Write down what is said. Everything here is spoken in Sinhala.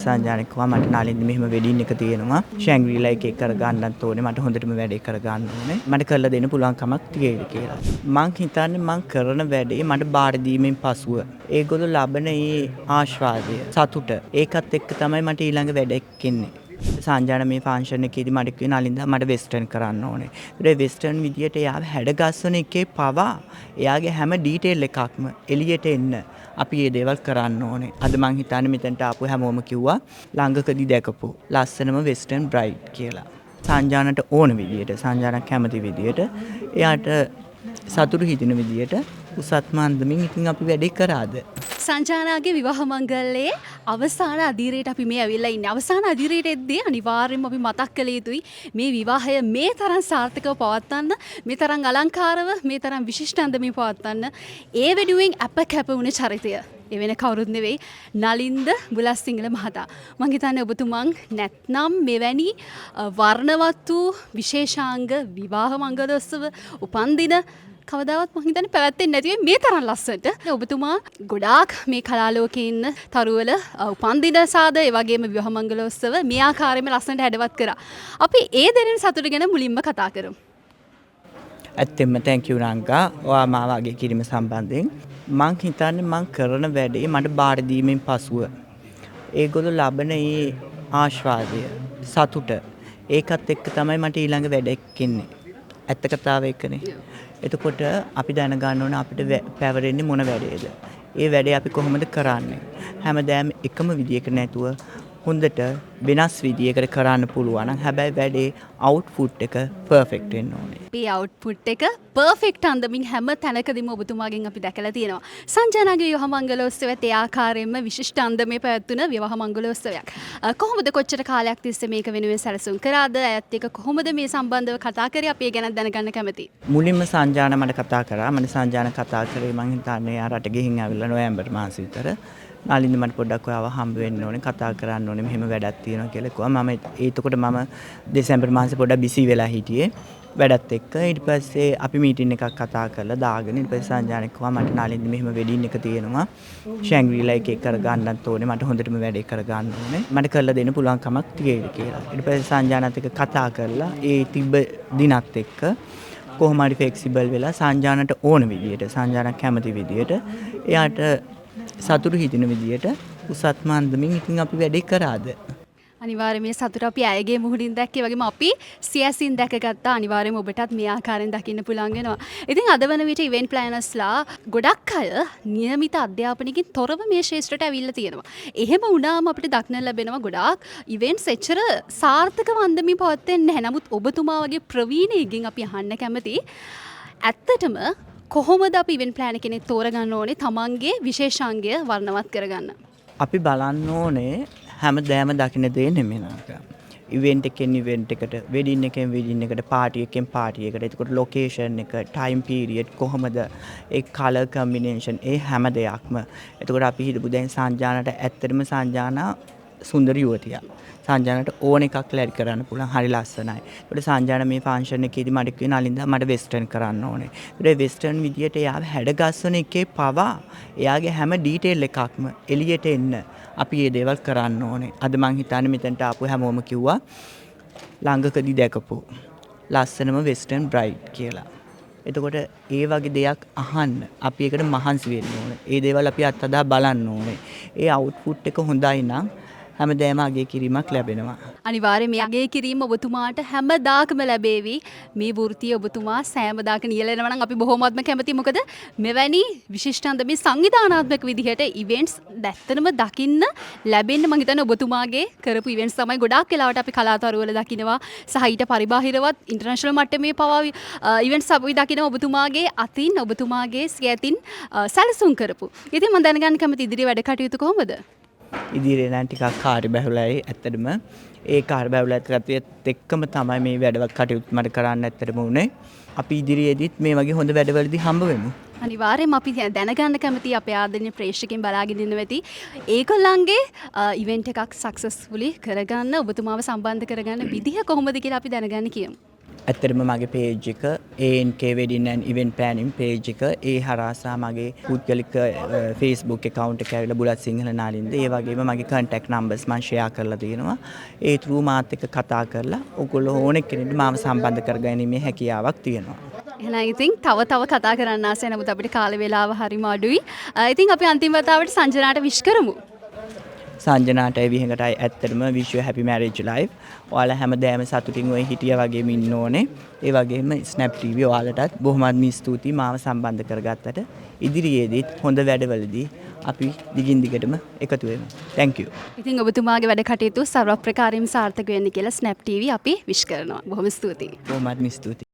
සංජානකවා මට නාලින්ද මෙහෙම වෙඩින් එක තියෙනවා ෂැන්ග්‍රීලා එකේ කරගන්නත් ඕනේ මට හොඳටම වැඩේ කරගන්න ඕනේ මට කරලා දෙන්න පුළුවන් කමක් තියෙයිද කියලා මං හිතන්නේ මං කරන වැඩේ මට බාර දීමෙන් පසුව ඒගොල්ලෝ ලබන ඒ ආශ්වාදය සතුට ඒකත් එක්ක තමයි මට ඊළඟ වැඩක් එන්නේ සංජාන මේ ෆන්ක්ෂන් එකේදී මට කියන අලින්ද මට වෙස්ටර්න් කරන්න ඕනේ. ඒ වෙස්ටර්න් විදියට එයාව හැඩගස්සන එකේ පවා එයාගේ හැම ඩීටේල් එකක්ම එළියට එන්න අපි මේ දේවල් කරන්න ඕනේ. අද මං හිතන්නේ මෙතනට ආපු හැමෝම කිව්වා ළඟකදී දැකපු ලස්සනම වෙස්ටර්න් බ්‍රයිඩ් කියලා. සංජානට ඕන විදියට සංජාන කැමති විදියට එයාට සතුටු හිතෙන විදියට උසත් මන්දමින් ඉතින් අපි වැඩේ කරාද. සංජානාගේ විවාහ මංගල්‍යයේ අවසාන අදිරේට අපි මේ ඇවිල්ලා ඉන්නේ. අවසාන අදිරේට එද්දී අනිවාර්යයෙන්ම අපි මතක් කළ යුතුයි මේ විවාහය මේ තරම් සාර්ථකව පවත්වන්න, මේ තරම් අලංකාරව, මේ තරම් විශිෂ්ට අන්දමින් පවත්වන්න ඒ වෙනුවෙන් අප කැප වුණ චරිතය. ඒ වෙන කවුරුත් නෙවෙයි නලින්ද බුලස්සිංහල මහතා. මං හිතන්නේ ඔබතුමන් නැත්නම් මෙවැනි වර්ණවත් වූ විශේෂාංග විවාහ මංගලෝත්සව උපන්දින කවදාවත් මං හිතන්නේ පැවැත්වෙන්නේ නැති වෙයි මේ තරම් ලස්සනට. ඔබතුමා ගොඩාක් මේ කලාලෝකයේ ඉන්න තරුවල උපන්දින සාද ඒ වගේම විවාහ මංගලෝත්සව මේ ආකාරයෙන්ම ලස්සනට හැඩවත් කරා. අපි ඒ දෙනෙන් සතුට ගැන මුලින්ම කතා කරමු. ඇත්තෙන්ම thank you රංගා. ඔයා මාව අගය කිරීම සම්බන්ධයෙන් මං හිතන්නේ මං කරන වැඩේ මට බාර දීමෙන් පසුව ඒගොල්ලෝ ලබන ඒ ආශ්වාදය සතුට ඒකත් එක්ක තමයි මට ඊළඟ වැඩක් එන්නේ. ඇත්ත කතාව එකනේ. එතකොට අපි දැනගන්න ඕන අපිට පැවරෙන්නේ මොන වැඩේද? ඒ වැඩේ අපි කොහොමද කරන්නේ? හැමදාම එකම විදියක නැතුව හොඳට වෙනස් විදියකට කරන්න පුළුවන්. හැබැයි වැඩේ අවුට්පුට් එක පර්ෆෙක්ට් වෙන්න ඕනේ. මේ අවුට්පුට් එක පර්ෆෙක්ට් අන්දමින් හැම තැනකදීම ඔබතුමාගෙන් අපි දැකලා තියෙනවා. සංජානාගේ විවාහ මංගලෝත්සවයත් ඒ ආකාරයෙන්ම විශිෂ්ට අන්දමේ පැවැත්වුණ විවාහ මංගලෝත්සවයක්. කොහොමද කොච්චර කාලයක් තිස්සේ මේක වෙනුවෙන් සැලසුම් කරාද? ඇයත් එක්ක කොහොමද මේ සම්බන්ධව කතා කරේ? අපි ඒ ගැන දැනගන්න කැමතියි. මුලින්ම සංජාන මට කතා කරා. මම සංජාන කතා කරේ මං හිතන්නේ යා රට ගිහින් ආවිල්ලා නොවැම්බර් මාසෙ විතර. නාලින්ද මට පොඩ්ඩක් ඔයාව හම්බ වෙන්න ඕනේ කතා කරන්න ඕනේ මෙහෙම වැඩක් තියෙනවා කියලා කිව්වා. මම එතකොට මම දෙසැම්බර් මාසේ පොඩ්ඩක් බිසි වෙලා හිටියේ වැඩත් එක්ක. ඊට පස්සේ අපි මීටින් එකක් කතා කරලා දාගෙන ඊට පස්සේ සංජානක කිව්වා මට නාලින්ද මෙහෙම වෙඩින් එක තියෙනවා ෂැන්ග්‍රීලා එකේ කරගන්නත් ඕනේ මට හොඳටම වැඩේ කරගන්න ඕනේ මට කරලා දෙන්න පුළුවන් කමක් තියෙයිද කියලා. ඊට පස්සේ සංජානත් එක්ක කතා කරලා ඒ තිබ්බ දිනත් එක්ක කොහොම හරි ෆ්ලෙක්සිබල් වෙලා සංජානට ඕන විදියට සංජාන කැමති විදියට එයාට සතුටු හිතෙන විදියට උසත් මන්දමින් ඉතින් අපි වැඩේ කරාද. අනිවාර්යයෙන් මේ සතුට අපි අයගේ මුහුණින් දැක්කේ වගේම අපි සියසින් දැකගත්තා. අනිවාර්යයෙන්ම ඔබටත් මේ ආකාරයෙන් දකින්න පුළුවන් වෙනවා. ඉතින් අද වන විට ඉවෙන්ට් ප්ලෑනර්ස්ලා ගොඩක් අය નિયમિત අධ්‍යාපනයකින් තොරව මේ ශාස්ත්‍රයට ඇවිල්ලා තියෙනවා. එහෙම වුණාම අපිට දක්න ලැබෙනවා ගොඩාක් ඉවෙන්ට්ස් එච්චර සාර්ථකව අන්දමින් පවත්වෙන්නේ නැහැ. නමුත් ඔබතුමා වගේ ප්‍රවීණයෙක්ගෙන් අපි අහන්න කැමතියි. ඇත්තටම කොහොමද අපි ඉවෙන්ට් ප්ලෑනර් කෙනෙක් තෝරගන්න ඕනේ තමන්ගේ විශේෂාංගය වර්ණවත් කරගන්න? අපි බලන්න ඕනේ හැමදාම දකින්න දේ නෙමෙයි නේද? ඉවෙන්ට් එකෙන් ඉවෙන්ට් එකට, වෙඩින් එකෙන් වෙඩින් එකට, පාටි එකෙන් පාටි එකට. එතකොට ලොකේෂන් එක, ටයිම් පීරියඩ් කොහොමද? ඒ කලර් කම්බිනේෂන් ඒ හැම දෙයක්ම. එතකොට අපි හිතමු දැන් සංජානට ඇත්තටම සංජානා සුන්දර යුවතියක්. සංජානට ඕන එකක් ලැබි කරන්න පුළුවන් හරි ලස්සනයි. ඒකට සංජාන මේ ෆන්ක්ෂන් එකේදී මට කියන අලින්ද මට වෙස්ටර්න් කරන්න ඕනේ. ඒ වෙස්ටර්න් විදියට එයාව හැඩගස්සන එකේ පවා එයාගේ හැම ඩීටේල් එකක්ම එළියට එන්න අපි මේ දේවල් කරන්න ඕනේ. අද මං හිතන්නේ මෙතනට ආපු හැමෝම කිව්වා ළඟකදී දැකපු ලස්සනම වෙස්ටර්න් බ්‍රයිඩ් කියලා. එතකොට ඒ වගේ දෙයක් අහන්න අපි ඒකට මහන්සි වෙන්න ඕනේ. ඒ දේවල් අපි අත්හදා බලන්න ඕනේ. ඒ අවුට්පුට් එක හොඳයි නම් හැමදාම අගය කිරීමක් ලැබෙනවා. අනිවාර්යයෙන් මේ අගය කිරීම ඔබතුමාට හැමදාකම ලැබේවි. මේ වෘත්තිය ඔබතුමා සෑමදාක නියැලෙනවා නම් අපි බොහොමත්ම කැමතියි. මොකද මෙවැනි විශිෂ්ටාන්ත මේ සංවිධානාත්මක විදිහට ඉවෙන්ට්ස් දැත්තනම දකින්න ලැබෙන්න මම හිතන්නේ ඔබතුමාගේ කරපු ඉවෙන්ට්ස් තමයි ගොඩාක් වෙලාවට අපි කලාතරුවල දකිනවා. සහ ඊට පරිබාහිරවත් ඉන්ටර්නැෂනල් මට්ටමේ පවා ඉවෙන්ට්ස් අපි දකිනවා ඔබතුමාගේ අතින් ඔබතුමාගේ සියතින් සැලසුම් කරපු. ඉතින් මම දැනගන්න කැමති ඉදිරි වැඩ කටයුතු කොහොමද? ඉදිරියේ නම් ටිකක් කාර්යබහුලයි ඇත්තටම. ඒ කාර්යබහුලත්වයත් එක්කම තමයි මේ වැඩවත් කටයුතු මට කරන්න ඇත්තටම උනේ. අපි ඉදිරියේදීත් මේ වගේ හොඳ වැඩවලදී හම්බ වෙමු. අනිවාර්යයෙන්ම අපි දැනගන්න කැමති අපේ ආදරණීය ප්‍රේක්ෂකයන් බලාගෙන ඉන්න වෙති. ඒගොල්ලන්ගේ ඉවෙන්ට් එකක් සක්සස්ෆුලි කරගන්න ඔබතුමාව සම්බන්ධ කරගන්න විදිහ කොහොමද කියලා අපි දැනගන්න කියමු. ඇත්තටම මගේ පේජ් එක ANK wedding and event planning page එක ඒ හරහා මගේ පුද්ගලික Facebook account එක ඇවිල්ලා බුලත් සිංහල නාලින්ද ඒ වගේම මගේ contact numbers මම share කරලා තියෙනවා. ඒ through මාත් එක්ක කතා කරලා ඔයගොල්ලෝ ඕනෙ කෙනෙක්ට මාව සම්බන්ධ කරගැනීමේ හැකියාවක් තියෙනවා. එහෙනම් ඉතින් තව තව කතා කරන්න ආසයි නමුත් අපිට කාල වේලාව හරිම අඩුයි. ඉතින් අපි අන්තිම වතාවට සංජනාට විශ් කරමු. සංජනාටයි විහඟටයි ඇත්තටම wish you happy marriage life. ඔයාලා හැමදාම සතුටින් ඔය හිටියා වගේම ඉන්න ඕනේ. ඒ වගේම Snap TV ඔයාලටත් බොහොමත්ම ස්තුතියි මාව සම්බන්ධ කරගත්තට. ඉදිරියේදීත් හොඳ වැඩවලදී අපි දිගින් දිගටම එකතු වෙමු. Thank you. ඉතින් ඔබතුමාගේ වැඩ කටයුතු සර්ව ප්‍රකාරයෙන්ම සාර්ථක වෙන්න කියලා Snap TV අපි විශ් කරනවා. බොහොම ස්තුතියි. බොහොමත්ම ස්තුතියි.